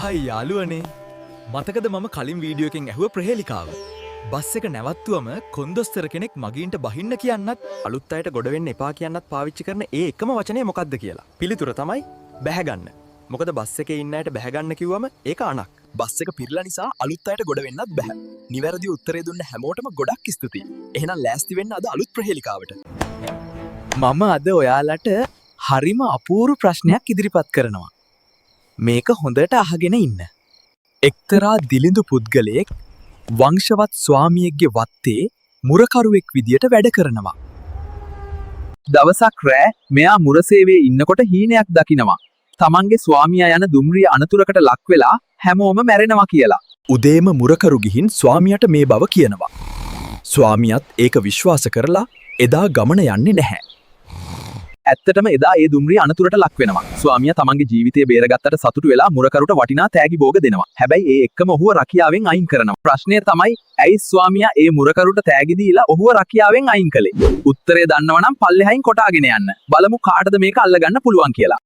හයි යාළුවනේ මතකද මම කලින් වීඩියෝ එකෙන් ඇහුව ප්‍රහේලිකාව බස් එක නැවත්තුවම කොන්දොස්තර කෙනෙක් මගීන්ට බහින්න කියන්නත් අලුත් අයට ගොඩ වෙන්න එපා කියන්නත් පාවිච්චි කරන ඒ එකම වචනය මොකක්ද කියලා පිළිතුර තමයි බැහැගන්න මොකද බස් එකේ ඉන්න අයට බැහැගන්න කිව්වම ඒක අනක් බස් එක පිරලා නිසා අලුත් අයට ගොඩ වෙන්නත් බෑ නිවැරදි උත්තරේ දුන්න හැමෝටම ගොඩක් ස්තුතියි එහෙනම් ලෑස්ති වෙන්න අද අලුත් ප්‍රහේලිකාවට මම අද ඔයාලට හරිම අපූර්ව ප්‍රශ්නයක් ඉදිරිපත් කරනවා මේක හොඳට අහගෙන ඉන්න. එක්තරා දිලිඳු පුද්ගලයෙක් වංශවත් ස්වාමියෙක්ගේ වත්තේ මුරකරුවෙක් විදියට වැඩ කරනවා. දවසක් රෑ මෙයා මුරසේවයේ ඉන්නකොට හීනයක් දකිනවා. තමන්ගේ ස්වාමියා යන දුම්රිය අනතුරකට ලක් වෙලා හැමෝම මැරෙනවා කියලා. උදේම මුරකරු ගිහින් ස්වාමියාට මේ බව කියනවා. ස්වාමියාත් ඒක විශ්වාස කරලා එදා ගමන යන්නේ නැහැ. ඇත්තටම එදා ඒ දුම්රිය අනතුරට ලක් වෙනවා. ස්වාමියා තමන්ගේ ජීවිතය බේරගත්තට සතුටු වෙලා මුරකරුට වටිනා තෑගි භෝග දෙනවා. හැබැයි ඒ එක්කම ඔහුව රකියාවෙන් අයින් කරනවා. ප්‍රශ්නය තමයි ඇයි ස්වාමියා ඒ මුරකරුට තෑගි දීලා ඔහුව රකියාවෙන් අයින් කළේ? උත්තරය දන්නවනම් පල්ලෙහායින් කොටාගෙන යන්න. බලමු කාටද මේක අල්ලගන්න පුළුවන් කියලා.